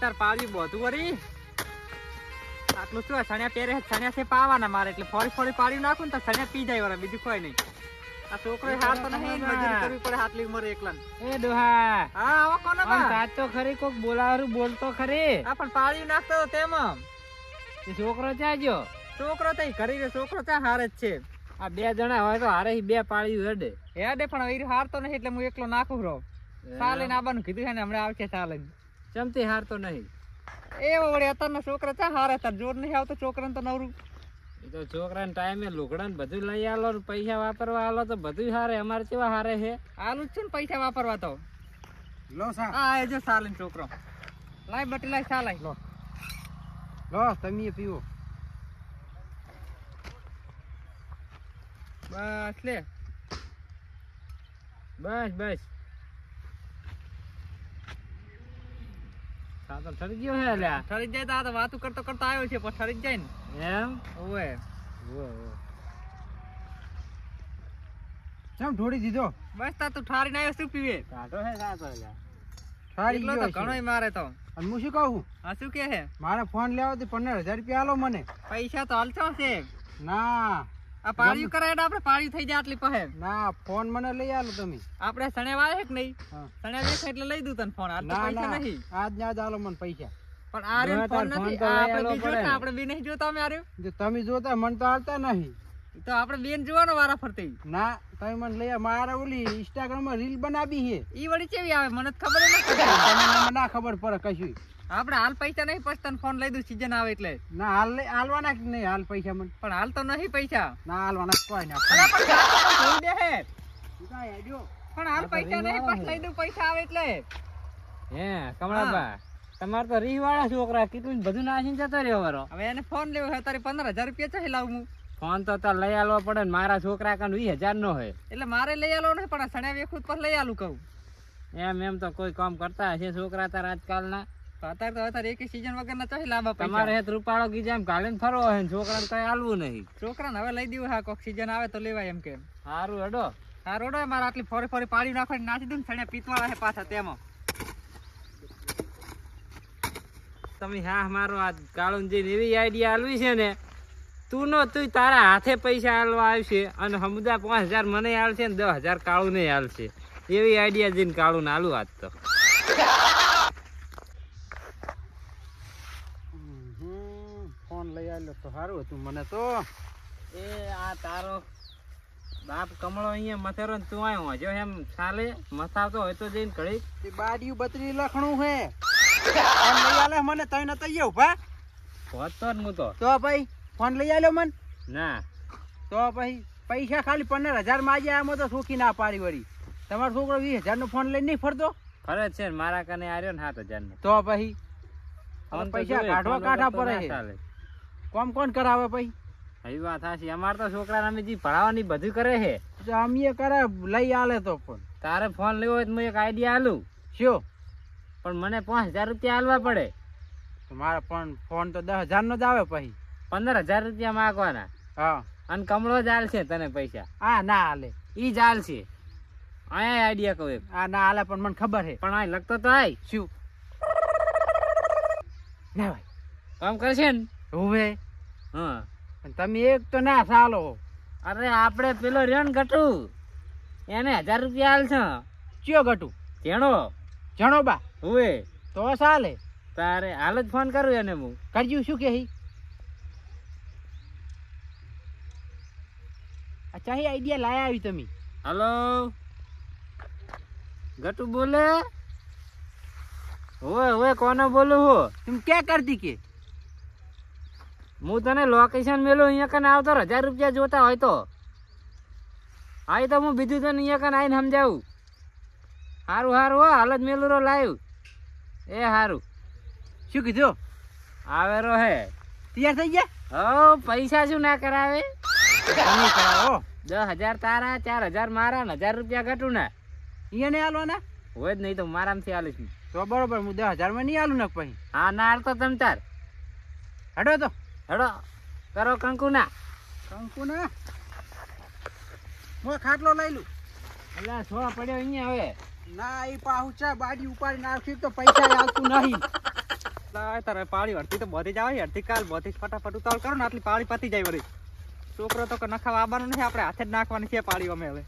તાર પાડી બધું વરી આટલું શું સણ્યા પહેરે સણ્યા છે પાવાના મારે એટલે ફોડી ફોડી પાડી નાખું ને તો સણ્યા પી જાય વરા બીજું કોઈ નહીં આ છોકરો હાથ તો નહીં મજૂરી કરવી પડે હાથ લીક મરે એકલા એ ડોહા હા આવો કોનો બા સાચ તો ખરી કોક બોલાવારું બોલતો ખરી આ પણ પાડી નાખતો તેમ એ છોકરો ક્યાં ગયો છોકરો તો કરી રહ્યો છોકરો ત્યાં હારે જ છે આ બે જણા હોય તો હારે બે પાડ્યું હેડે હેડે પણ એ હારતો નહીં એટલે હું એકલો નાખું રહો ચાલે ને આવવાનું કીધું છે ને હમણાં આવશે ચાલે ચમતી હારતો નહીં એવો વળી અત્યારના છોકરા ત્યાં હારે તાર જોર નહીં આવતો છોકરાને તો નવરું એ તો છોકરાને ટાઈમે લુગડા ને બધું લઈ આલો ને પૈસા વાપરવા આલો તો બધું હારે અમારે કેવા હારે છે આલુ જ છે ને પૈસા વાપરવા તો લો સા આ એ જો ચાલે છોકરો લાય બટી લાય ચાલે લો લો તમે પીવો બસ લે બસ બસ સાતો ઠરી ગયો હે લ્યા ઠરી જાય તો આ તો વાતું કરતો કરતો આવ્યો છે પણ ઠરી જ જાય ને એમ ઓવે ચમ ઢોળી દીધો બસ તા તું ઠારીને આવ્યો શું પીવે કાઢો હે સાતો લ્યા ઠારી એટલો તો ગયો ઘણોય મારે તો અને હું શું કહું હા શું કે હે મારે ફોન લેવો તો 15,000 રૂપિયા આલો મને પૈસા તો હાલતો છે ના આ પાળ્યું કરાય એટલે આપણે પાળ્યું થઈ જાય આટલી પહે ના ફોન મને લઈ આલો તમે આપણે સણે વાળે કે નહીં હા. સણે દેખાય એટલે લઈ દઉં તને ફોન આ તો ના પૈસા ના નહીં આજ ના જ આલો મને પૈસા પણ આ રે ફોન નથી તો આ લઈ આપણે આલવો બી પડે જોતા ને. આપણે બી નહીં જોતા અમે આર્યો જો તમે જોતા મને તો આવતા નહીં તો આપણે બેન જોવાનો વારા ફરતી ના તમે મને લઈ આવો. મારે ઓલી ઇન્સ્ટાગ્રામ માં રીલ બનાવી છે ઈ વળી કેવી આવે મને તો ખબર જ નથી તમને ના ખબર પડે કશું આપણે હાલ પૈસા નહીં પછી તને ફોન લઈ દઉં સીઝન આવે એટલે ના હાલ હાલવાના કે નહીં હાલ પૈસા મને પણ હાલ તો નહીં પૈસા ના હાલવાના કોઈ ના અલા પણ જાતો તો જોઈ દે હે કાંઈ આડ્યો. પણ હાલ પૈસા નહીં પછી લઈ દઉં પૈસા આવે એટલે હે કમળાબા તમારે તો રીહ વાળા છોકરા કેટલું બધું નાસીને જતો રહ્યો વરો હવે એને ફોન લેવો હોય તારે 15,000 રૂપિયા ચાહી લાવું હું ફોન તો તાર લઈ આલવો પડે ને મારા છોકરા કાન 20,000 નો હોય એટલે મારે લઈ આલો નહીં પણ આ સણ્યા વેખું પર લઈ આલું કહું એમ તો કોઈ કામ કરતા હશે છોકરા તાર આજકાલના તો અત્યારે એક સીઝન વગરના ચાહી લાવવા તમારે પૈસા હેત રૂપાળો ગીજા એમ કાલે ફરવો હોય ને છોકરાને કઈ આલવું નહીં છોકરાને હવે લઈ દેવું હા કોક સીઝન આવે તો લેવાય એમ કે સારું હેડો આ રોડો મારે આટલી ફોરે ફોરે પાડી નાખો નાખી દઉં ને સણ્યા પીતવાળા છે પાછા તેમાં તમે હા મારો આ કાળું જઈને એવી આઈડિયા આલવી છે ને તું તારા હાથે પૈસા આલવા આવશે અને હમુદા 5,000 મને આલશે ને 10,000 કાળું ને આલશે એવી આઈડિયા જઈને કાળું ને આલું આજ તો ફોન લઈ આવ્યો તો સારું હતું મને તો એ આ તારો બાપ કમળો અહીંયા મથેરો ને તું આવ્યો જો એમ ચાલે મથાવતો હોય તો જઈને ઘડી તે બાડિયું બત્રી લખણું હે ફોન લઈ આલે મને તઈ ન તઈ ઉભા પહોંચતો જ હું તો ભાઈ ફોન લઈ આલ્યો મન ના તો પછી પૈસા ખાલી 15,000 માં આજે આમાં તો સોખી ના પાડી વળી તમારો છોકરો 20,000 નો ફોન લઈને નહીં ફરતો ફરે જ છે ને મારા કને આવ્યો ને 7,000 નો તો પછી હવે પૈસા કાઢવા કાઢા પડે છે ચાલે કોમ કોણ કરાવે પછી એવી વાત હાચી અમાર તો છોકરા અમે જે ભણાવવાની બધું કરે છે તો અમીએ કરે લઈ આલે તો પણ તારે ફોન લેવો હોય તો હું એક આઈડિયા આલું શું પણ મને 5,000 રૂપિયા આલવા પડે તો મારા પણ ફોન તો 10,000 નો જ આવે પછી 15,000 રૂપિયા માંગવાના હા અને કમળો જ આલશે તને પૈસા આ ના હાલે ઈ જ આલશે આયા આઈડિયા કહું એક આ ના હાલે પણ મને ખબર છે પણ આ લગતો તો આય શું ના ભાઈ કામ કરશે ને હવે હા પણ તમે એક તો ના ચાલો અરે આપણે પેલો રહ્યો ને ગટુ એને 1,000 રૂપિયા આલશે ચિયો ગટું જેણો જણો બા હુએ તો ચાલે તારે હાલ જ ફોન કરું એને હું કરજ્યું શું કે અચ્છા એ આઈડિયા લાયા આવી તમે હલો ગટુ બોલે હોય કોનો બોલું હું तुम क्या करती के હું તને લોકેશન મેલું અહીંયા કને આવતો 1,000 રૂપિયા જોતા હોય તો આઈ તો હું બીજું તને અહીંયા કને આવીને સમજાવું હારું હો હાલ જ મેલું રો લાવ્યું એ હારું શું કીધું આવેરો હે તૈયાર થઈ ગયા હો પૈસા શું ના કરાવે તમે કરાવો 10,000 તારા 4,000 મારા ને 1,000 રૂપિયા ઘટું ના અહીંયા નહીં હાલવાના હોય જ નહીં તો મારામાંથી હાલીશ હું. તો બરોબર હું 10,000 માં નહીં હાલું ને પછી હા ના હાલ તો તમ તાર હડો તો હેડો કરો કંકુ ના કંકુ ના હું ખાટલો લઈ લઉં એટલે છો પડ્યો અહીંયા હવે ના એ પાછું ચા બાડી ઉપાડી નાખ્યું તો પૈસા આવતું નહીં લાય તારે પાળી હડતી તો બધી જ આવે હડતી કાલ બધી ફટાફટ ઉતાવળ કરો ને આટલી પાળી પતી જાય વળી છોકરો તો નખાવા આવવાનું નથી આપણે હાથે જ નાખવાની છે પાળી અમે હવે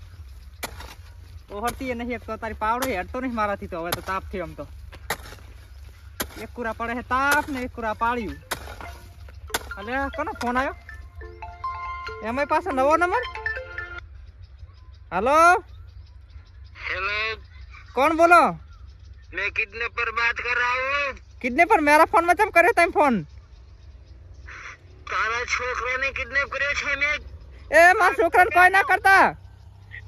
ઓહરતી એ નહીં એક તો તારી પાવડો હેડતો નહીં મારાથી તો હવે તો તાપ થયો આમ તો એક કુરા પડે છે તાપ ને એક કુરા પાળ્યું અલે કોનો ફોન આવ્યો એમાં પાસે નવો નંબર हेलो हेलो कौन बोलो मैं किडनैपर बात कर रहा हूँ किडनैपर मेरा फोन में तुम करे तुम फोन तारा छोकरा ने किडनैप કર્યો છે મે ए मार छोकरा कोई ना करता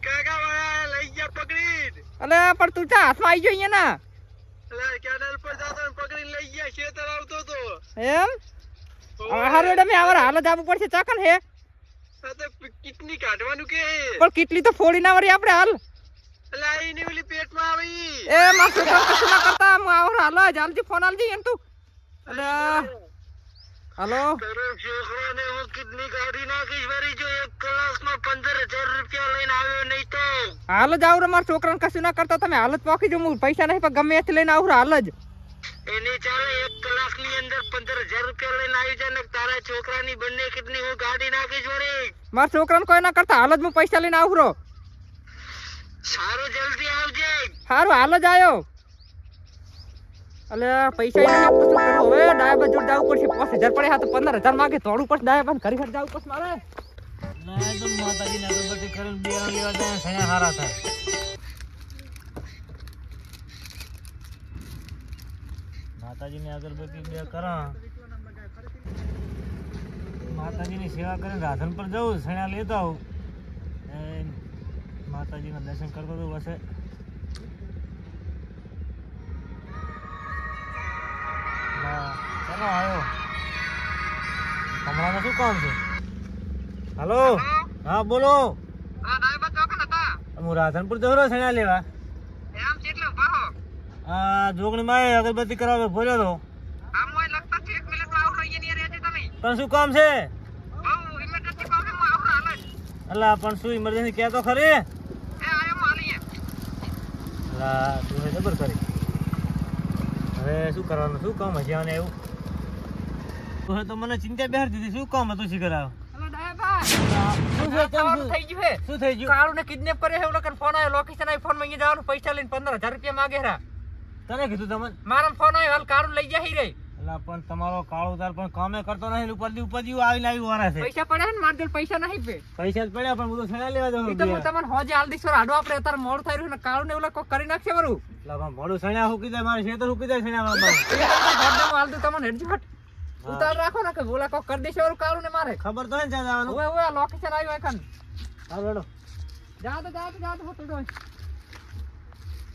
કાકા વાળા લઈ ગયા પકડી अले पर तू चा हाथ में आई जो ना અલા કેનાલ પર જાતો પકડી લઈ ગયા ખેતર આવતો તો एम हर वेडे में आवर हाल जाबू પડશે ચાકન હે આ તો કિડની કાઢવાનું કે પણ કેટલી તો ફોડી ના વરી આપણે હાલ અલા ઈની ઓલી પેટમાં આવી ए मार छोकरा कશું ना करता हम आवर हाल जल्दी फोन आल दी एम तू अले हेलो તારો છોકરાને હું કિડની કાઢી નાખીશ વરી જો એક કલાકમાં 15000 રૂપિયા લઈને આવ્યો નહીં તો હાલ જ આવું મારા છોકરાને કશું ના કરતા તમે હાલ જ પોકી જો હું પૈસા નહીં પણ ગમે એથી લઈને આવું હાલ જ એની ચાલે એક કલાકની અંદર 15000 રૂપિયા લઈને આવી જાય ને તારા છોકરાની બંને કિડની હું કાઢી નાખીશ વરી મારા છોકરાને કોઈ ના કરતા હાલ જ હું પૈસા લઈને આવું રો સારું જલ્દી આવજે સારું હાલ જ આવ્યો અલે પૈસા એને તો શું કરું હવે ડાયબા જોડ જાવું પડશે 5000 પડે હા તો 15000 માંગે તોડું પડશે ડાયબા ઘરી ઘર જાવું પડશે મારે ના તો માતાજીને અગરબત્તી કરીને બેરા લેવા જાય સણ્યા હારા થાય માતાજીને અગરબત્તી બે કરા માતાજીની સેવા કરીને રાધન પર જવું સણ્યા લેતા આવું માતાજીના દર્શન કરતો તો બસે ચાલો આવ્યો હમણાં શું કામ છે હાલો હા બોલો આ ડાયબા ચોકન હતા હું રાધનપુર જવરો સણ્યા લેવા એમ કેટલો ભાવો આ જોગણીમાં અગરબત્તી કરાવે ભર્યો તો આમ હોય લગતા 1 મિનિટમાં આવરો અહીંયા રહેજે તમે પણ શું કામ છે બહુ ઇમરજન્સી કામ છે હું આવરો હાલ જ અલા પણ શું ઇમરજન્સી કહેતો ખરી એ આયો હું હાલી અલા તું એ જબર કરી હવે શું કરવાનું શું કામ હજી આને એવું તો મને ચિંતા બેહાર દીધી શું કામ હતું શી કરાવ અલે ડાયબા શું છે કેમ ખાવાનું થઈ ગયું હે શું થઈ ગયું કાળુ ને કિડનેપ કરે હે ઓલો કન ફોન આવ્યો લોકેશન આવી ફોન માં અહીંયા જવાનું પૈસા લઈને 15000 રૂપિયા માંગે રા તને કીધું તમને મારા ફોન આવ્યો હાલ કાળુ લઈ જાય રે અલા પણ તમારો કાળો તાર પણ કામે કરતો નહીં ઉપરથી આવીને આવી વારા છે પૈસા પડ્યા ને માર જોડે પૈસા નહીં પે પૈસા જ પડ્યા પણ હું તો સણા લેવા ઈ તો હું જાઉં તમને હોજે હાલ દીશો હાડો આપણે અત્યારે મોડું થઈ રહ્યું ને કાળુ ને ઓલા કોક કરી નાખશે વરું એટલે પણ મોડું સણ્યા હુકી જાય મારે ખેતર હુકી જાય સણ્યા હાલ દઉં તમને હેડજો હટ ઉતાર રાખો ને કે ઓલા કોક કરી દેશે વરું કાળુ ને મારે ખબર તો હે ને ત્યાં જવાનું ઓય ઓય લોકેશન આવ્યો એકન હાલો હેડો જા તો હોતો તો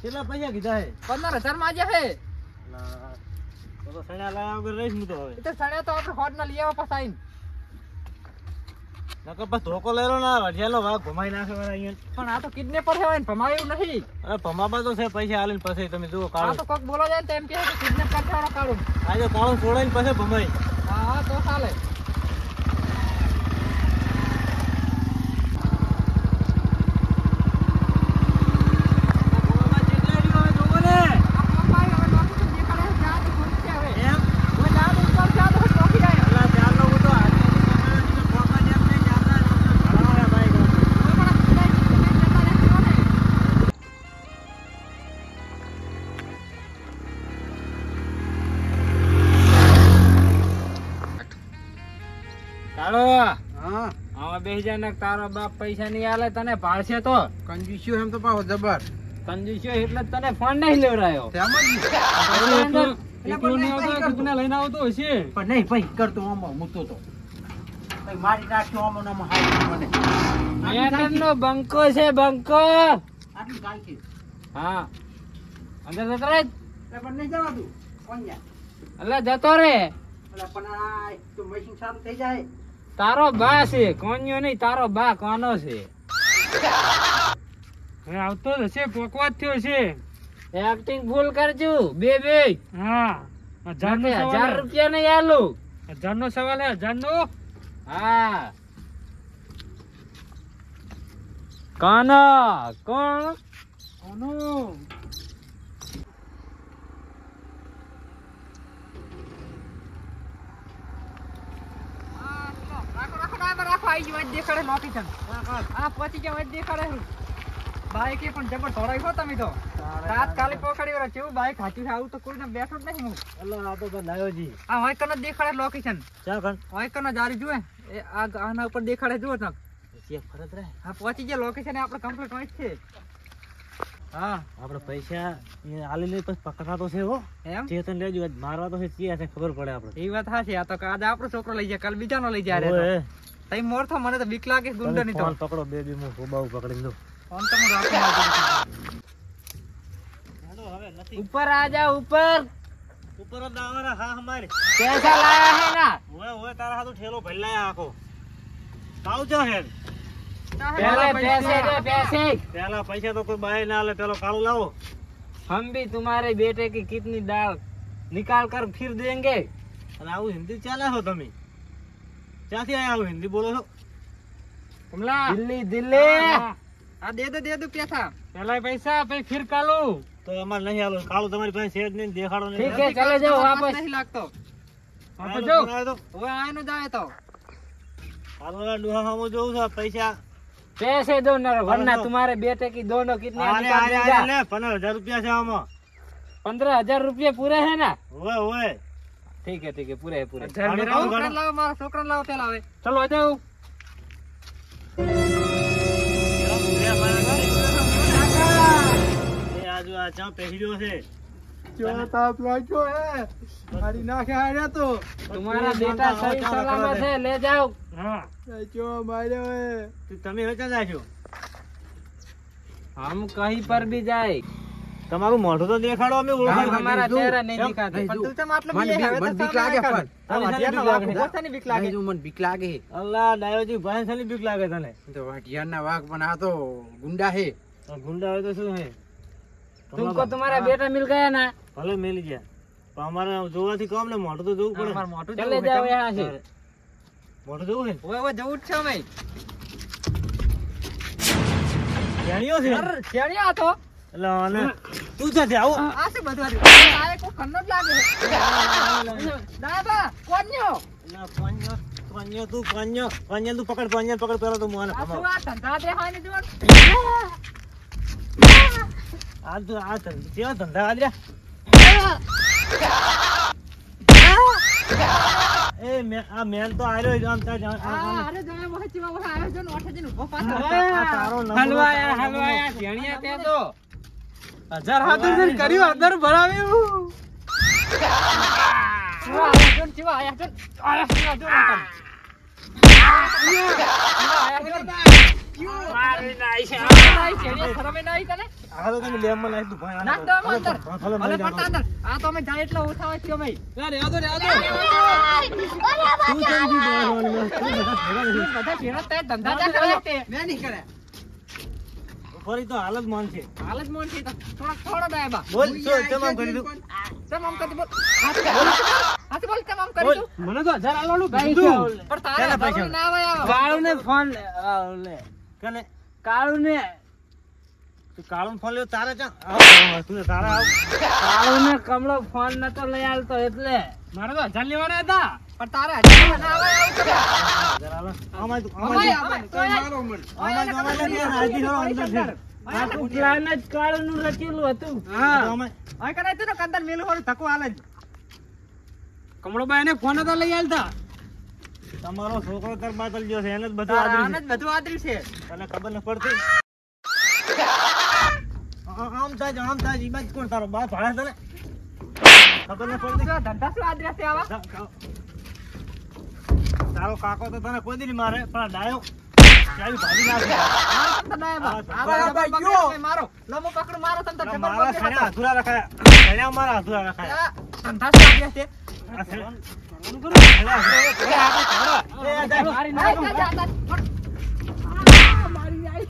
કેટલા પૈસા કીધા હે 15000 માં આજે હે તો સણ્યા લાયા વગર રહીશ હું તો હવે એ તો સણ્યા તો આપણે હોટ ના લઈ આવો પાછા આઈને નકર બસ ધોકો લેલો ના વઢિયાનો ભાગ ઘુમાઈ નાખે વાળા અહીંયા પણ આ તો કિડનેપર છે હોય ને ભમાયું નહીં અરે ભમાબા તો છે પૈસા આલીને પછી તમે જુઓ આ કાળો તો કોક બોલો જાય ને તો એમ કહે કે કિડનેપ કરશે વાળો કાળુ આજે કાળો છોડાઈને પછી ભમાઈ હા હા તો ચાલે કાળો હા આમાં બેસી જા ને તારો બાપ પૈસા નહીં આલે તને ભાળશે તો કંજૂસ્યો એમ તો પાછો જબર કંજૂસ્યો એટલે જ તને ફોન નહીં લેવડાયો તેમ જ એકલો નહીં આવતો કોકને લઈને આવતો હશે પણ નહીં ભાઈ કરતો આમાં મૂતો તો ભાઈ મારી નાખ્યો આમાં ને આમાં હારી મને મેડમનો બંકો છે બંકો આટલી ગાલકી હા અંદર જતો રે એટલે પણ નહીં જવા દઉં કોણ જાય એટલે જતો રે એટલે પણ આ તો મશીન સારું થઈ જાય તારો બા છે કોન્યો નહીં તારો બા કોનો છે હવે આવતો જ હશે પોકવા જ થયો છે એક્ટિંગ ફૂલ કરજો બે હા 1000 રૂપિયા નહીં આલું 1000 નો સવાલ હે 1000 નો હા કાના કોણ કોનો દેખાડે લોકેશન. આ પહોંચી ગયા હોય દેખાડે. બાઈક એ પણ જબર ધોળાઈ હો તમે તો. તાત્કાલિક પકડી વળો. કેવું બાઈક હાચું છે આવું તો કોઈને બેઠો જ નહીં હું. અલ્લા આ તો લાવ્યો જી. આ હોય કનો દેખાડે લોકેશન. ચા કણ હોય કનો જારી જુએ. એ આના ઉપર દેખાડે જુઓ તક. ચેક ફરત રહે. હા પહોંચી ગયા લોકેશન આપણે કમ્પ્લીટ હોય છે. હા આપણે પૈસા આલી લઈ પછી પકડવા તો છે હો. એમ ચેતન લેજો આજ મારવા તો છે ચિયા છે ખબર પડે આપણે. એ વાત હાચી. આ તો આજે આપણો છોકરો લઈ જાય કાલ બીજાનો લઈ જાય. રે તઈ મોર થો મને તો બીક લાગે ગુંડો ની તો. ફોન પકડો બે હું ગોબાઉ પકડી દઉં. ફોન તો હું રાખી આવજો. ऊपर आ जाओ ऊपर. ઉપર જ આવરા હા હમારી. पैसा लाया है ना. ઓય તારા હાથું ઠેલો ભલ્લાયા આખો. કાઉ જો હે. पहले पैसे दे पैसे. પેલા પૈસા તો કોઈ બાય ના લે પેલો કાળું લાવો. हम भी तुम्हारे बेटे की कितनी दाल निकाल कर फिर देंगे. અને આવું હિન્દી ચાલે છો તમે ક્યાંથી આયા આવું હિન્દી બોલો છો કમલા दिल्ली दिल्ली. આ દે દો પૈસા. पहले पैसा फिर कालू. તો અમારે નહીં આલો કાળું તમારી પાસે છે જ નહીં દેખાડો નહીં ठीक है चले जाओ वापस. નહીં લાગતો. વાપસ જાઓ હવે આનો જાય તો હાલો ડુહા હામો જોઉં છું પૈસા पैसे दो न वरना तुम्हारे बेटे की दोनों कितने આરે निकाल આરે देगा. લે 15000 રૂપિયા છે આમાં 15,000 रुपये पूरे है ना. ઓય ठीक है पूरे है पूरे. છોકરાને લાવો મારા છોકરાને લાવો પેલા હવે. चलो आ जाओ. એ આજુ આ ચા પહેર્યો છે મારી નાખે આયા તો तुम्हारा बेटा सही सलामत है ले जाओ. હા જો માર્યો હે. તમે વેચા જાશો हम कहीं पर भी जाए તમારું મોઢું તો દેખાડો અમે ઓળખાણ हमारा चेहरा नहीं दिखाते. પણ તું ચમ આટલો બીએ હવે તો બીક લાગે પણ વાટિયાનો વાઘ પોતાની બીક લાગે. મને બીક લાગે અલ્લાહ ડાયોજી ભાઈ સાલી બીક લાગે તને તો વાટિયાના વાઘ પણ આ તો ગુંડા હે. તો ગુંડા હોય તો શું હે तुमको तुम्हारा बेटा मिल गया ना. ભલે મેલી ગયા પણ અમારે જોવાથી કામ ને મોઢું તો જોવું પડે અમાર મોટું चले जाओ यहाँ से. મોઢું જોવું છે ઓય જવું જ છે અમે. જાણ્યો છે અરે શેણિયા તો એટલે અને તું છે આવો આ છે બધું આ કો ખન્નો જ લાગે. દાદા કોન્યો પાંજો તું પકડ પેલો તો મોને આ શું આ ધંધા દેખાય ને જોન. આ તો આ કેવા ધંધા આલ્યા એ મે આ મેલ તો આર્યો જ આમ તા અરે જો વહચી વહ આવ્યો જો ઓઠે જઈને ઉભો પાછો. તારો हलवाया झेड़िया ते दो. 1000 હાથું કર્યું અંદર ભરાવ્યું. ચીવા આયા જો मारी नाई से. શરમે ના આવી તને. આ તો તમે લેમમાં નાખી તું ભાઈ નાખ દો આમાં અંદર. ભલે પડતા અંદર. આ તો અમે જાય એટલે ઉઠાવે છે અમે. તું સમજી દો બધા ભેળા તે ધંધા જ કરે તે. મેં નહીં કરે. ફરી તો હાલત માન છે હાલ જ મોન છે તો થોડો દાયબા. બોલ શું તમામ કરી દઉં ચમ આમ કરી બોલ. હાથ બોલ ચમ આમ કરી દઉં. મને તો 1000 આલવાનું પણ તારે ભરવું ના આવે આવો. कालू ने फोन લે કને कालू ने કાળો ફોન લ્યો તારે ચા તું તારા આવ कालू ने कमलो फोन न तो ले आल तो એટલે મારે તો 1000 લેવાના હતા. પણ તારે 1000 ના આવે આવું કરે. આમાં તું અમાય આમાં અમાય તો મારો મન. આ પુતલાને જ કાળુ નું લખેલું હતું. આમાં આ કરે તો કંદર મેલું હોળ ધક્કો હાલે જ. કમળોબાઈ ને ફોન તો લઈ આલતા. તમારો છોકરો તાર બાતલ ગયો છે એને જ બધું તારા આદર્યું આને જ બધું આદર્યું છે. તને ખબર ન પડતી આમ થાય ઈ બાજ કોણ તારો બાપ ભાડા તને ખબર ન પડતી શું ધંધા શું આદર્યા છે આવા? તારો કાકો તો તને કોઈ દી નહીં મારે પણ આ ડાયો ચાવી ભાજી નાખે આ તમ તો દાયબા. આ તો જબર પકડ્યો તમે મારો. લમો પકડ મારો તમ તો જબર મારા પકડ્યો. સણ્યા અધૂરા રખાયા સણ્યા મારા અધૂરા રખાયા આ ધંધા શું આદર્યા છે? આ સણ્યા મારી નાખો. મારી આઈ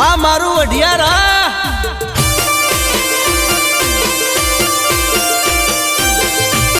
આ મારું અઢિયારા